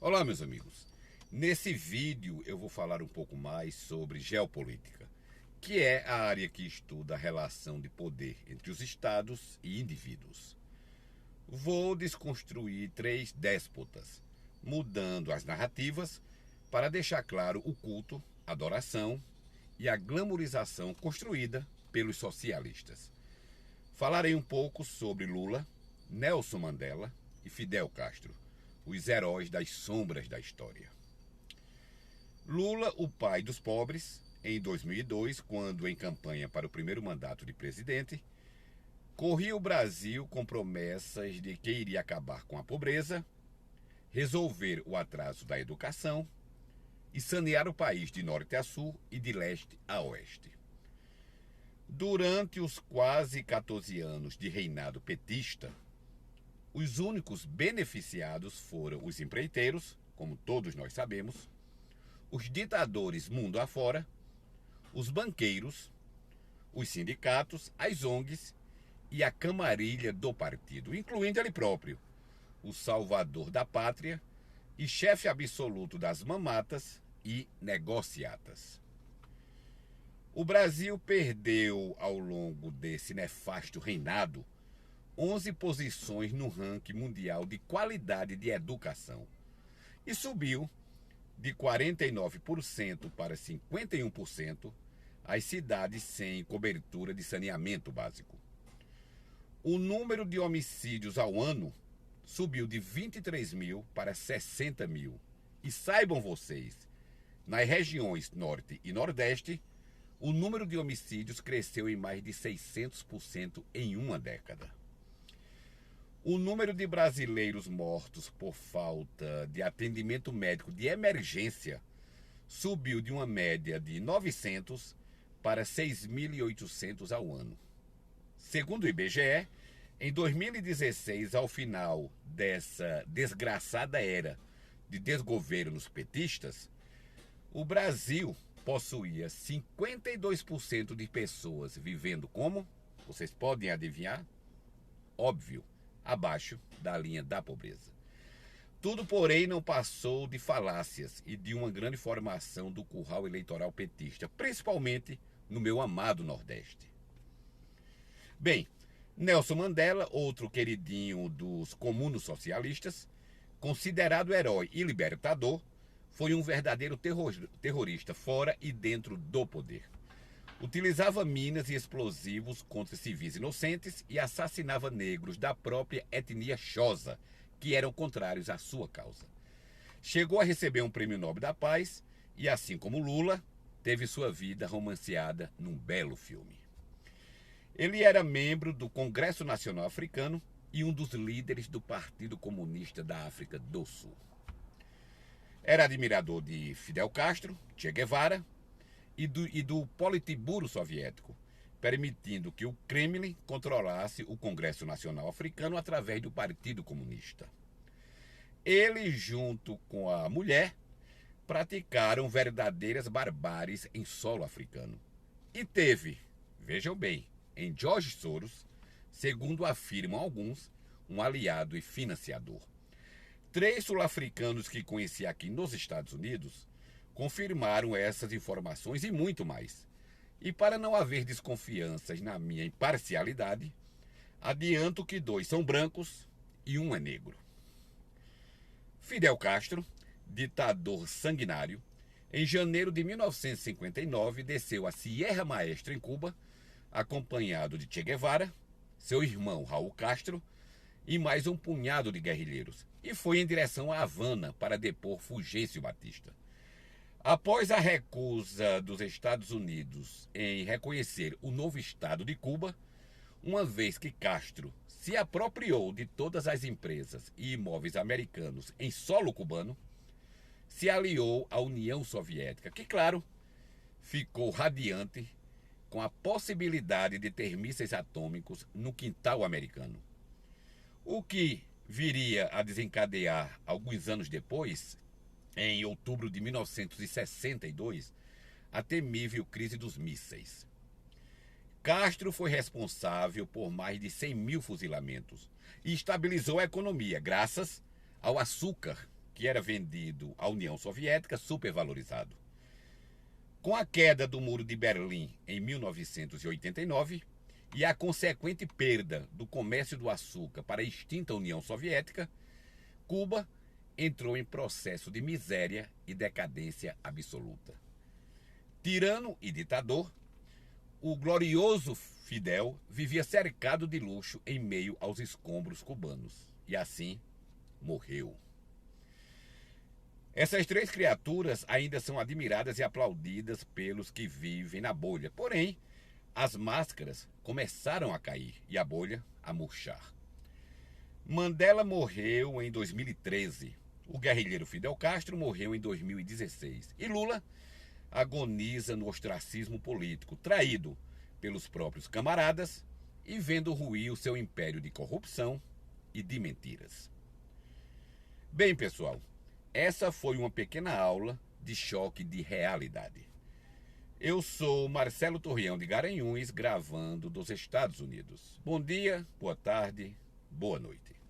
Olá, meus amigos. Nesse vídeo eu vou falar um pouco mais sobre geopolítica, que é a área que estuda a relação de poder entre os estados e indivíduos. Vou desconstruir três déspotas, mudando as narrativas para deixar claro o culto, a adoração e a glamorização construída pelos socialistas. Falarei um pouco sobre Lula, Nelson Mandela e Fidel Castro, os heróis das sombras da história. Lula, o pai dos pobres, em 2002, quando em campanha para o primeiro mandato de presidente, corria o Brasil com promessas de que iria acabar com a pobreza, resolver o atraso da educação e sanear o país de norte a sul e de leste a oeste. Durante os quase 14 anos de reinado petista, os únicos beneficiados foram os empreiteiros, como todos nós sabemos, os ditadores mundo afora, os banqueiros, os sindicatos, as ONGs e a camarilha do partido, incluindo ele próprio, o salvador da pátria e chefe absoluto das mamatas e negociatas. O Brasil perdeu, ao longo desse nefasto reinado, 11 posições no ranking mundial de qualidade de educação e subiu de 49% para 51% as cidades sem cobertura de saneamento básico. O número de homicídios ao ano subiu de 23 mil para 60 mil. E saibam vocês, nas regiões Norte e Nordeste, o número de homicídios cresceu em mais de 600% em uma década. O número de brasileiros mortos por falta de atendimento médico de emergência subiu de uma média de 900 para 6.800 ao ano. Segundo o IBGE, em 2016, ao final dessa desgraçada era de desgovernos petistas, o Brasil possuía 52% de pessoas vivendo como, vocês podem adivinhar? Óbvio, abaixo da linha da pobreza. Tudo, porém, não passou de falácias e de uma grande formação do curral eleitoral petista, principalmente no meu amado Nordeste. Bem, Nelson Mandela, outro queridinho dos comunos socialistas, considerado herói e libertador, foi um verdadeiro terrorista fora e dentro do poder. Utilizava minas e explosivos contra civis inocentes e assassinava negros da própria etnia Xhosa, que eram contrários à sua causa. Chegou a receber um prêmio Nobel da Paz e, assim como Lula, teve sua vida romanceada num belo filme. Ele era membro do Congresso Nacional Africano e um dos líderes do Partido Comunista da África do Sul. Era admirador de Fidel Castro, Che Guevara e do Politburo soviético, permitindo que o Kremlin controlasse o Congresso Nacional Africano através do Partido Comunista. Ele, junto com a mulher, praticaram verdadeiras barbáries em solo africano. E teve, vejam bem, em George Soros, segundo afirmam alguns, um aliado e financiador. 3 sul-africanos que conheci aqui nos Estados Unidos confirmaram essas informações e muito mais. E para não haver desconfianças na minha imparcialidade, adianto que 2 são brancos e 1 é negro. Fidel Castro, ditador sanguinário, em janeiro de 1959 desceu a Sierra Maestra em Cuba, acompanhado de Che Guevara, seu irmão Raul Castro e mais um punhado de guerrilheiros, e foi em direção a Havana para depor Fulgêncio Batista. Após a recusa dos Estados Unidos em reconhecer o novo Estado de Cuba, uma vez que Castro se apropriou de todas as empresas e imóveis americanos em solo cubano, se aliou à União Soviética, que, claro, ficou radiante com a possibilidade de ter mísseis atômicos no quintal americano. O que viria a desencadear alguns anos depois, em outubro de 1962, a temível crise dos mísseis. Castro foi responsável por mais de 100 mil fuzilamentos e estabilizou a economia graças ao açúcar que era vendido à União Soviética supervalorizado. Com a queda do Muro de Berlim em 1989 e a consequente perda do comércio do açúcar para a extinta União Soviética, Cuba entrou em processo de miséria e decadência absoluta. Tirano e ditador, o glorioso Fidel vivia cercado de luxo em meio aos escombros cubanos e assim morreu. Essas três criaturas ainda são admiradas e aplaudidas pelos que vivem na bolha. Porém, as máscaras começaram a cair e a bolha a murchar. Mandela morreu em 2013. O guerrilheiro Fidel Castro morreu em 2016. E Lula agoniza no ostracismo político, traído pelos próprios camaradas e vendo ruir o seu império de corrupção e de mentiras. Bem, pessoal, essa foi uma pequena aula de choque de realidade. Eu sou Marcelo Torreão de Garanhuns, gravando dos Estados Unidos. Bom dia, boa tarde, boa noite.